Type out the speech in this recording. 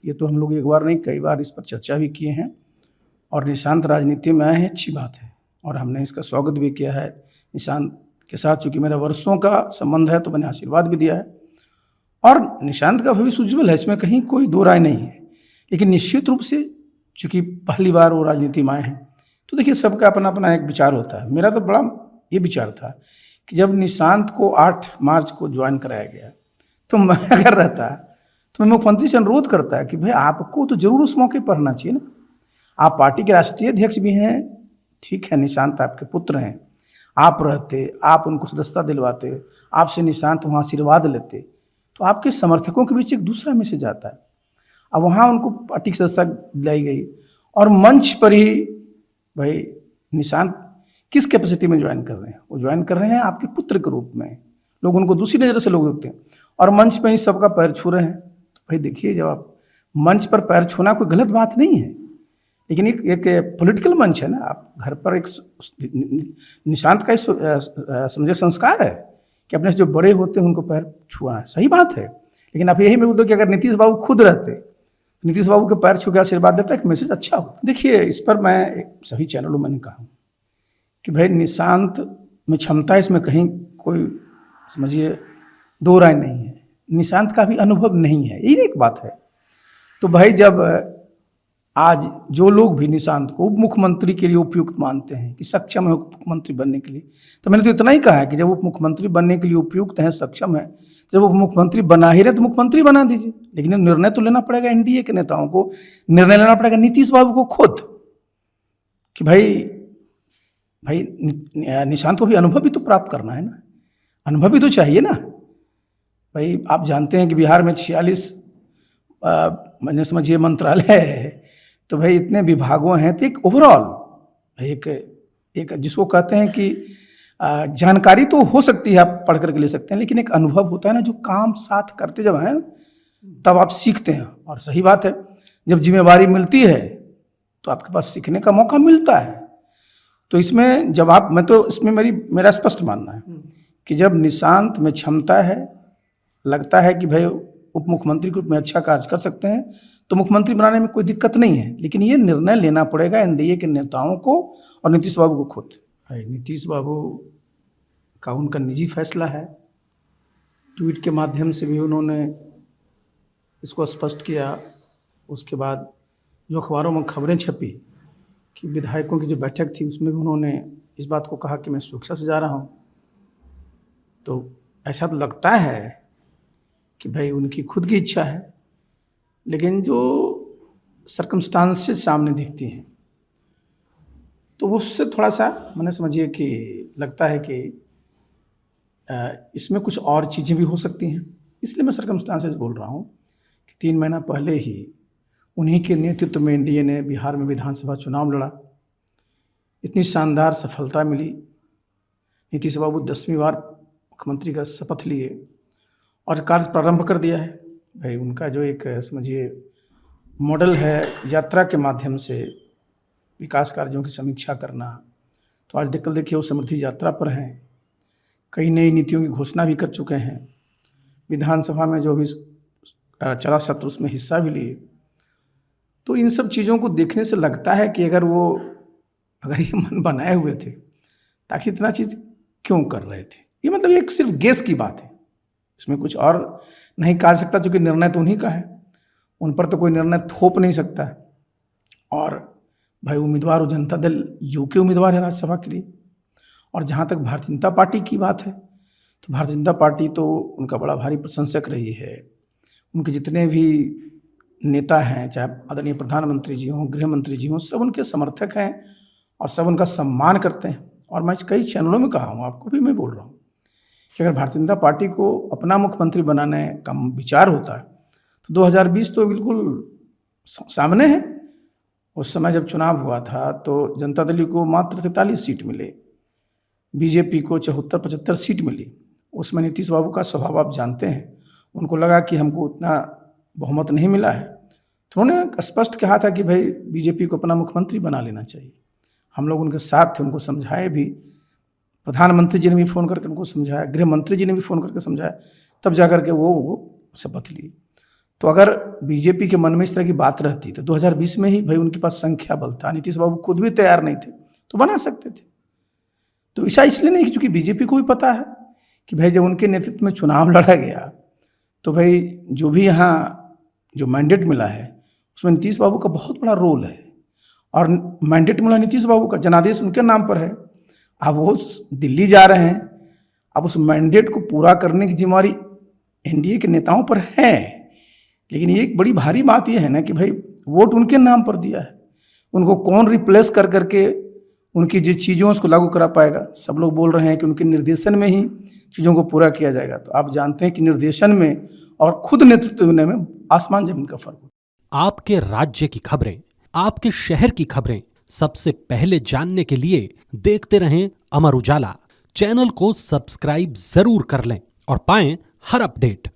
ये तो हम लोग एक बार नहीं कई बार इस पर चर्चा भी किए हैं और निशांत राजनीति में आए हैं, अच्छी बात है और हमने इसका स्वागत भी किया है। निशांत के साथ चूँकि मेरा वर्षों का संबंध है तो मैंने आशीर्वाद भी दिया है और निशांत का भविष्य उज्ज्वल है, इसमें कहीं कोई दो राय नहीं है। लेकिन निश्चित रूप से चूँकि पहली बार वो राजनीति में आए हैं तो देखिए सबका अपना अपना एक विचार होता है। मेरा तो बड़ा ये विचार था कि जब निशांत को 8 मार्च को ज्वाइन कराया गया तो मैं अगर रहता तो मैं मुख्यमंत्री से अनुरोध करता कि भाई आपको तो जरूर उस मौके पर रहना चाहिए ना। आप पार्टी के राष्ट्रीय अध्यक्ष भी हैं, ठीक है, निशांत आपके पुत्र हैं, आप रहते, आप उनको सदस्यता दिलवाते, आपसे निशांत वहाँ आशीर्वाद लेते तो आपके समर्थकों के बीच एक दूसरा मैसेज आता है। अब वहाँ उनको पार्टी की सदस्यता दिलाई गई और मंच पर ही भाई निशांत किस कैपेसिटी में ज्वाइन कर रहे हैं, वो ज्वाइन कर रहे हैं आपके पुत्र के रूप में। लोग उनको दूसरी नज़र से लोग देखते हैं और मंच पर ही सबका पैर छू रहे हैं। तो भाई देखिए, जब आप मंच पर पैर छूना कोई गलत बात नहीं है, लेकिन एक पॉलिटिकल मंच है ना। आप घर पर एक निशांत का समझे संस्कार है कि अपने से जो बड़े होते हैं उनको पैर छुआ, सही बात है। लेकिन आप यही मैं बोलते कि अगर नीतीश बाबू खुद रहते, नीतीश बाबू के पैर छू के आशीर्वाद देता है, मैसेज अच्छा हो। देखिए, इस पर मैं सभी चैनलों में कहा कि भाई निशांत में क्षमता है, इसमें कहीं कोई समझिए दो राय नहीं है। निशांत का भी अनुभव नहीं है, यही एक बात है। तो भाई जब आज जो लोग भी निशांत को उप मुख्यमंत्री के लिए उपयुक्त मानते हैं कि सक्षम है उप मुख्यमंत्री बनने के लिए, तो मैंने तो इतना ही कहा है कि जब उप मुख्यमंत्री बनने के लिए उपयुक्त हैं, सक्षम है, जब उप मुख्यमंत्री बना ही रहे तो मुख्यमंत्री बना दीजिए। लेकिन निर्णय तो लेना पड़ेगा एनडीए के नेताओं को, निर्णय लेना पड़ेगा नीतीश बाबू को खुद कि भाई निशांत को भी अनुभव भी तो प्राप्त करना है ना, अनुभव भी तो चाहिए ना। भाई आप जानते हैं कि बिहार में 46 मैंने समझिए मंत्रालय है, तो भाई इतने विभागों हैं, तो एक ओवरऑल एक जिसको कहते हैं कि जानकारी तो हो सकती है, आप पढ़ करके ले सकते हैं, लेकिन एक अनुभव होता है ना, जो काम साथ करते जब हैं तब आप सीखते हैं। और सही बात है, जब जिम्मेवारी मिलती है तो आपके पास सीखने का मौका मिलता है। तो इसमें जब आप, मैं तो इसमें मेरा स्पष्ट मानना है कि जब निशांत में क्षमता है, लगता है कि भाई उप मुख्यमंत्री के रूप में अच्छा कार्य कर सकते हैं, तो मुख्यमंत्री बनाने में कोई दिक्कत नहीं है। लेकिन ये निर्णय लेना पड़ेगा एनडीए के नेताओं को और नीतीश बाबू को खुद। नीतीश बाबू का उनका निजी फैसला है, ट्वीट के माध्यम से भी उन्होंने इसको स्पष्ट किया। उसके बाद जो अखबारों में खबरें छपी कि विधायकों की जो बैठक थी उसमें भी उन्होंने इस बात को कहा कि मैं सुरक्षा से जा रहा हूँ। तो ऐसा तो लगता है कि भाई उनकी खुद की इच्छा है, लेकिन जो सर्कमस्टांसेस सामने दिखती हैं तो उससे थोड़ा सा मैंने समझिए कि लगता है कि इसमें कुछ और चीज़ें भी हो सकती हैं। इसलिए मैं सर्कमस्टांसेस बोल रहा हूँ कि 3 महीना पहले ही उन्हीं के नेतृत्व में एनडीए ने बिहार में विधानसभा चुनाव लड़ा, इतनी शानदार सफलता मिली। नीतीश बाबू 10वीं बार मुख्यमंत्री का शपथ लिए और कार्य प्रारंभ कर दिया है। भाई उनका जो एक समझिए मॉडल है यात्रा के माध्यम से विकास कार्यों की समीक्षा करना, तो आज देखिए वो समृद्धि यात्रा पर हैं, कई नई नीतियों की घोषणा भी कर चुके हैं, विधानसभा में जो भी चला सत्र उसमें हिस्सा भी लिए। तो इन सब चीज़ों को देखने से लगता है कि अगर ये मन बनाए हुए थे ताकि इतना चीज़ क्यों कर रहे थे। ये मतलब एक सिर्फ गेस की बात है, इसमें कुछ और नहीं कहा सकता, क्योंकि निर्णय तो उन्हीं का है, उन पर तो कोई निर्णय थोप नहीं सकता। और भाई उम्मीदवार वो जनता दल यू के उम्मीदवार है राज्यसभा के लिए। और जहाँ तक भारतीय जनता पार्टी की बात है तो भारतीय जनता पार्टी तो उनका बड़ा भारी प्रशंसक रही है। उनके जितने भी नेता हैं, चाहे आदरणीय प्रधानमंत्री जी हों, गृह मंत्री जी हों, सब उनके समर्थक हैं और सब उनका सम्मान करते हैं। और मैं कई चैनलों में कहा हूँ, आपको भी मैं बोल रहा हूँ कि अगर भारतीय जनता पार्टी को अपना मुख्यमंत्री बनाने का विचार होता है तो 2020 तो बिल्कुल सामने है। उस समय जब चुनाव हुआ था तो जनता दल को मात्र 43 सीट मिले, बीजेपी को 74-75 सीट मिली। उसमें नीतीश बाबू का स्वभाव आप जानते हैं, उनको लगा कि हमको उतना बहुमत नहीं मिला है, तो उन्होंने स्पष्ट कहा था कि भाई बीजेपी को अपना मुख्यमंत्री बना लेना चाहिए। हम लोग उनके साथ थे, उनको समझाए भी, प्रधानमंत्री जी ने भी फ़ोन करके उनको समझाया, गृह मंत्री जी ने भी फ़ोन करके समझाया, तब जा कर के वो शपथ ली। तो अगर बीजेपी के मन में इस तरह की बात रहती तो 2020 में ही भाई उनके पास संख्या बल था, नीतीश बाबू खुद भी तैयार नहीं थे तो बना सकते थे। तो ऐसा इसलिए नहीं क्योंकि बीजेपी को भी पता है कि भाई जब उनके नेतृत्व में चुनाव लड़ा गया तो भाई जो भी यहाँ जो मैंडेट मिला है उसमें नीतीश बाबू का बहुत बड़ा रोल है, और मैंडेट मिला नीतीश बाबू का, जनादेश उनके नाम पर है। अब वो दिल्ली जा रहे हैं, अब उस मैंडेट को पूरा करने की जिम्मेदारी एनडीए के नेताओं पर है, लेकिन ये एक बड़ी भारी बात ये है ना कि भाई वोट उनके नाम पर दिया है, उनको कौन रिप्लेस कर करके उनकी जो चीज़ों उसको लागू करा पाएगा। सब लोग बोल रहे हैं कि उनके निर्देशन में ही चीज़ों को पूरा किया जाएगा। तो आप जानते हैं कि निर्देशन में और खुद नेतृत्व होने में आसमान जमीन का फर्क होता है। आपके राज्य की खबरें, आपके शहर की खबरें सबसे पहले जानने के लिए देखते रहें अमर उजाला। चैनल को सब्सक्राइब जरूर कर लें और पाएं हर अपडेट।